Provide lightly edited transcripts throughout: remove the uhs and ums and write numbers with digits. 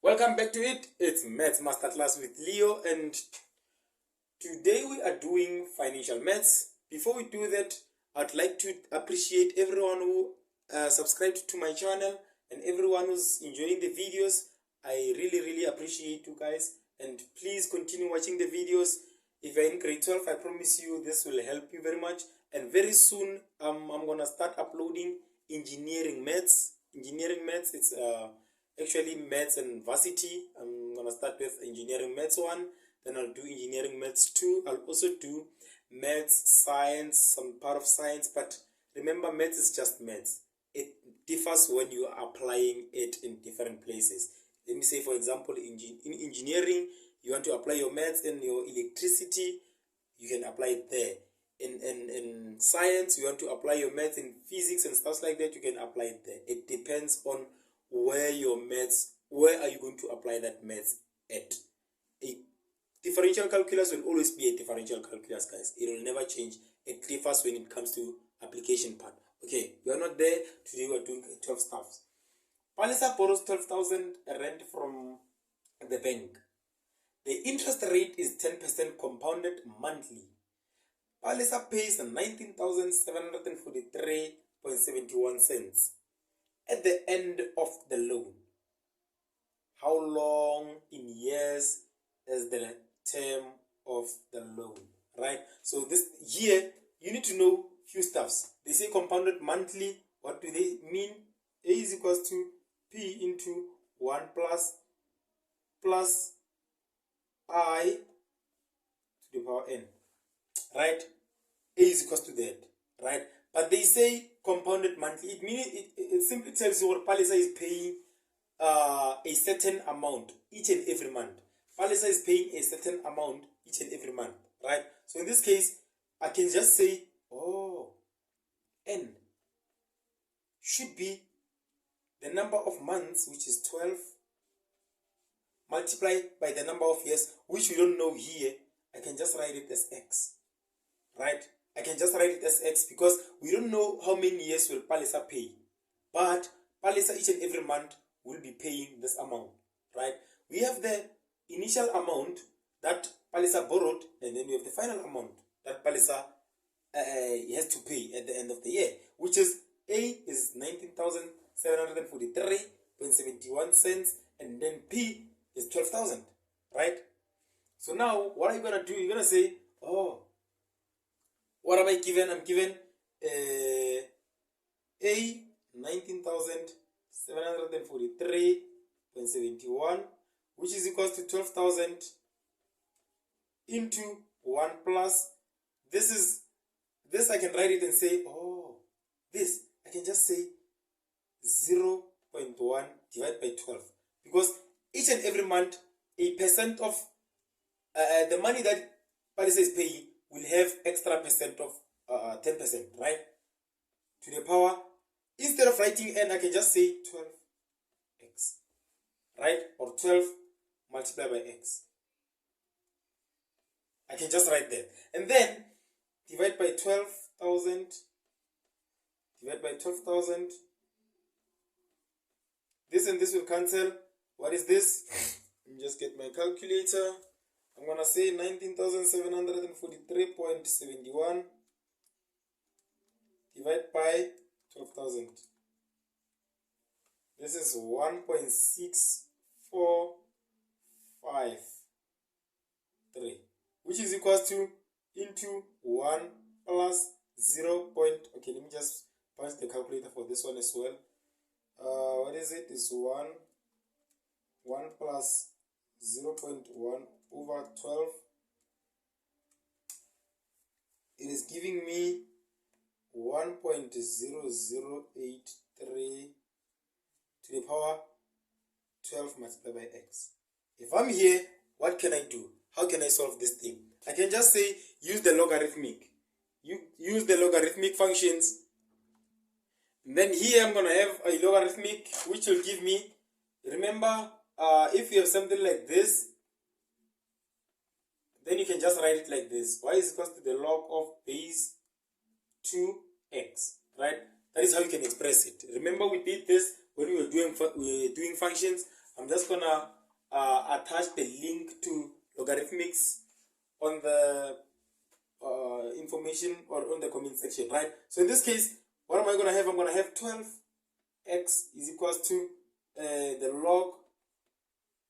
Welcome back to it. It's Maths Masterclass with Leo, and today we are doing financial maths. Before we do that, I'd like to appreciate everyone who subscribed to my channel and everyone who's enjoying the videos. I really appreciate you guys, and please continue watching the videos. If you're in grade 12, I promise you this will help you very much. And very soon, I'm gonna start uploading engineering maths. It's actually maths and varsity. I'm gonna start with engineering maths 1, then I'll do engineering maths 2. I'll also do maths, science, some part of science, but remember, maths is just maths. It differs when you are applying it in different places. Let me say, for example, in engineering, you want to apply your maths and your electricity, you can apply it there. In science, you want to apply your maths in physics and stuff like that, you can apply it there. It depends on where are you going to apply that maths at. A differential calculus will always be a differential calculus, guys. It will never change. It differs when it comes to application part. Okay, we are not there. Today we are doing 12 stuffs. Palliser borrows 12,000 rand from the bank. The interest rate is 10% compounded monthly. Palliser pays 19,743.71 cents at the end of the loan. How long in years is the term of the loan, right? So this here, you need to know few stuffs. They say compounded monthly. What do they mean? A is equals to P into 1 plus I to the power N, right? A is equals to that, right? But they say compounded monthly. It means it simply tells you what Palliser is paying a certain amount each and every month. Palliser is paying a certain amount each and every month, right? So in this case, I can just say, N should be the number of months, which is 12, multiplied by the number of years, which we don't know here. I can just write it as X, right? I can just write it as X because we don't know how many years will Palliser pay. But Palliser each and every month will be paying this amount, right? We have the initial amount that Palliser borrowed, and then we have the final amount that Palliser has to pay at the end of the year, which is A is 19,743.71 cents, and then P is 12,000, right? So now, what are you going to do? You're going to say, what am I given? I'm given A 19,743.71, which is equals to 12,000 into 1 plus. This I can write it and say, this I can just say 0.1 divided by 12, because each and every month a percent of the money that Palliser is paying will have extra percent of 10%, right? To the power, instead of writing N, I can just say 12x, right? Or 12 multiplied by x. I can just write that. And then divide by 12,000. Divide by 12,000. This and this will cancel. What is this? Let me just get my calculator. I'm going to say 19,743.71 divided by 12,000. This is 1.6453, which is equal to into 1 plus 0. Okay, let me just punch the calculator for this one as well. What is it? It's 1 plus 0.1 over 12. It is giving me 1.0083 to the power 12 multiplied by x. If I'm here, what can I do? How can I solve this thing? I can just say use the logarithmic. You use the logarithmic functions. And then here I'm going to have a logarithmic which will give me, remember, if you have something like this, then you can just write it like this. Y is equal to the log of base 2x, right? That is how you can express it. Remember, we did this when we were doing functions. I'm just gonna attach the link to logarithmics on the information or on the comment section, right? So in this case, what am I gonna have? I'm gonna have 12x is equals to the log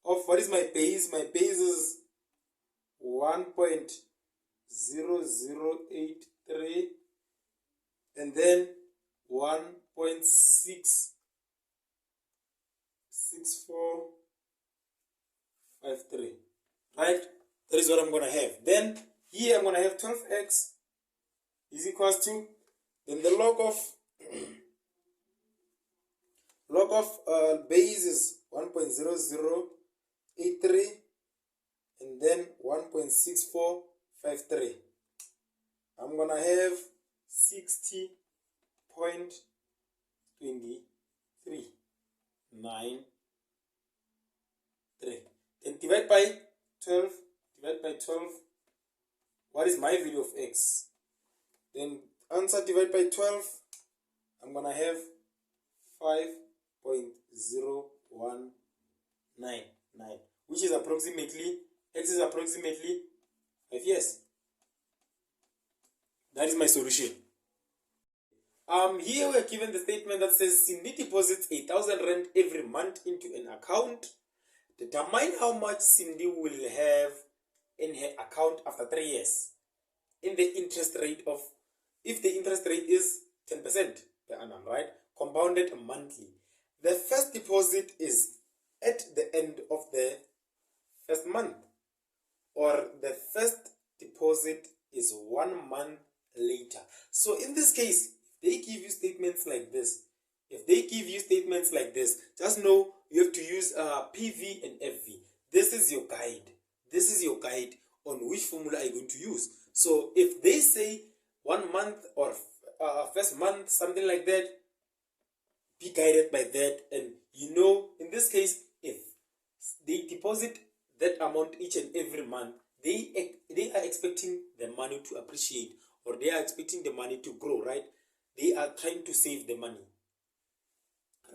of, what is my base? My base is 1.0083 and then 1.66453, right? That is what I'm gonna have. Then here I'm gonna have 12x is equals to, then the log of base is 1.0083 and then 1.6453. I'm gonna have 60.2393. Then divide by 12. What is my value of x? Then answer divide by 12. I'm gonna have 5.0199, which is approximately, x is approximately 5 years. That is my solution. Here we are given the statement that says Cindy deposits 1,000 rand every month into an account. Determine how much Cindy will have in her account after 3 years. In the interest rate of, if the interest rate is 10% per annum, right? Compounded monthly. The first deposit is at the end of the first month, or the first deposit is 1 month later. So in this case, if they give you statements like this, just know you have to use PV and FV. This is your guide. On which formula are you going to use. So if they say 1 month or first month, something like that, be guided by that. And in this case, if they deposit that amount each and every month, they are expecting the money to appreciate, or they are expecting the money to grow, right? They are trying to save the money,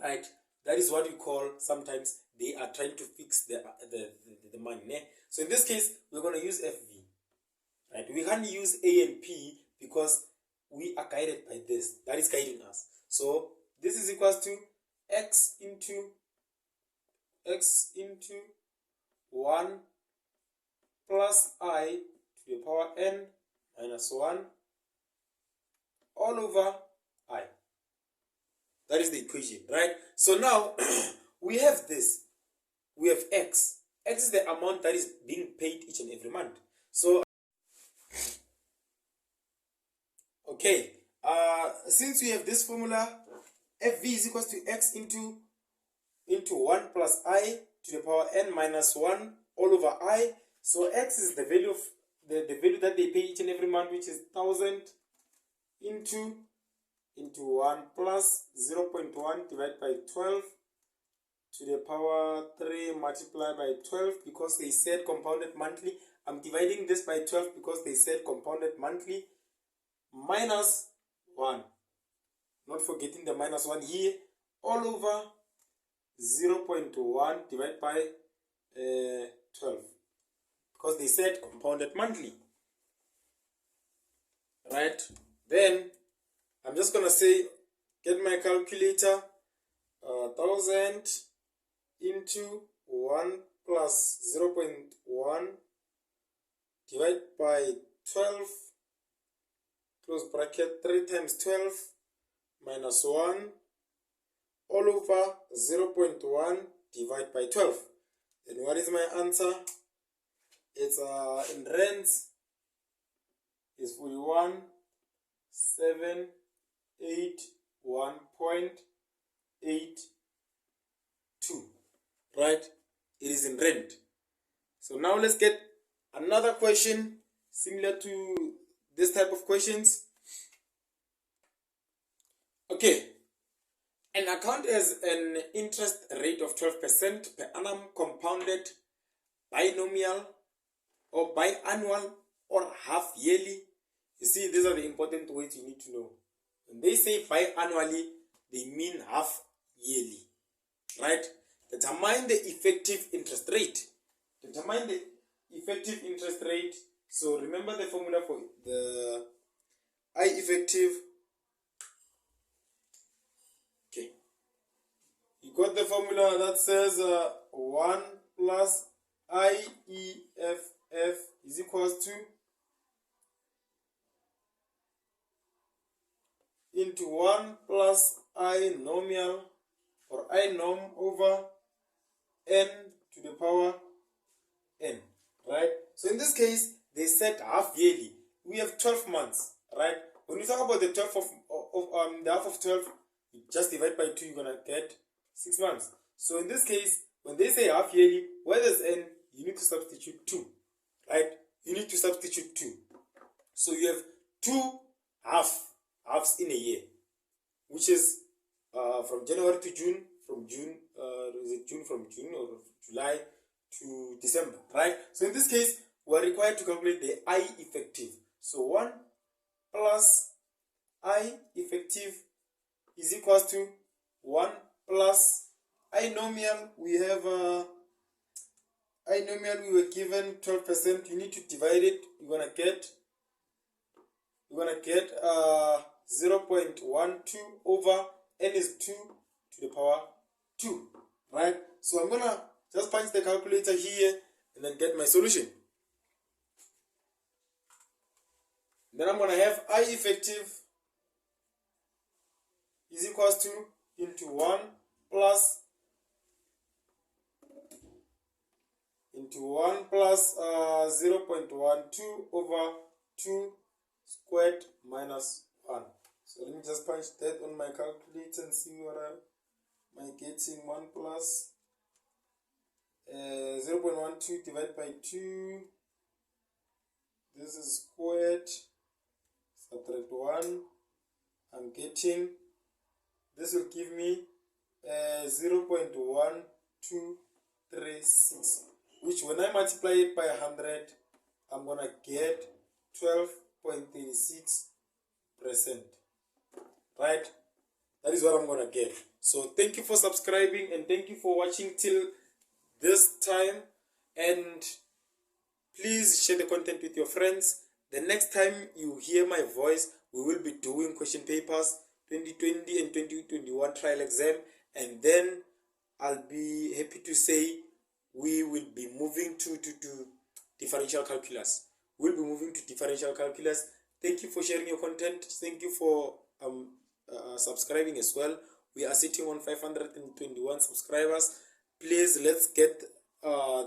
right? That is what we call, sometimes they are trying to fix the money. Ne? So in this case, we're going to use FV, right? We can't use A and P because we are guided by this. That is guiding us. So this is equals to x into 1 plus I to the power n minus 1 all over I. That is the equation, right? So now we have this. We have x. X is the amount that is being paid each and every month. So, okay. Since we have this formula, FV is equals to x into 1 plus I to the power n minus 1 all over I. So x is the value of the value that they pay each and every month, which is 1,000 into 1 plus 0.1 divided by 12 to the power 3 multiplied by 12, because they said compounded monthly. I'm dividing this by 12 because they said compounded monthly, minus 1. Not forgetting the minus 1 here, all over 0.1 divided by 12, because they said compounded monthly, right? Then I'm just gonna say, get my calculator, 1,000 into 1 plus 0.1 divided by 12, close bracket, 3 times 12 minus 1 all over 0.1 divided by 12. Then what is my answer? It's in rands is 41,781.82, right? It is in rand. So now let's get another question similar to this type of questions. Okay, an account has an interest rate of 12% per annum, compounded, binomial, or biannual, or half yearly. You see, these are the important words you need to know. When they say biannually, they mean half yearly, right? determine the effective interest rate. Determine the effective interest rate. So remember the formula for the I effective. Okay, you got the formula that says 1 plus IEFF is equals to into 1 plus I nominal or I norm over n to the power n, right? So in this case, they said half yearly. We have 12 months, right? When you talk about the 12 of the half of 12, you just divide by 2, you're gonna get 6 months. So in this case, when they say half yearly, where there's n, you need to substitute 2, right? You need to substitute 2. So you have 2 halves in a year, which is from January to June, from June or July to December, right? So in this case, we're required to calculate the I effective. So 1 plus I effective is equals to 1 plus I nominal. We have I nominal, we were given 12%. You need to divide it. You're gonna get 0.12 over n is 2 to the power 2, right? So I'm gonna just punch the calculator here and then get my solution. Then I'm gonna have I effective is equals to into 1 plus 0.12 over 2 squared minus 1. So let me just punch that on my calculator and see what am I getting. 1 plus 0.12 divided by 2. This is squared. Subtract 1. I'm getting, this will give me 0.1236, which when I multiply it by 100, I'm gonna get 12.36%, right? That is what I'm gonna get. So thank you for subscribing and thank you for watching till this time, and please share the content with your friends. The next time you hear my voice, we will be doing question papers 2020 and 2021 trial exam, and then I'll be happy to say we will be moving to differential calculus. We'll be moving to differential calculus. Thank you for sharing your content. Thank you for subscribing as well. We are sitting on 521 subscribers. Please, let's get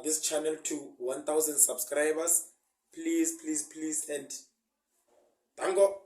this channel to 1000 subscribers. Please, and tango.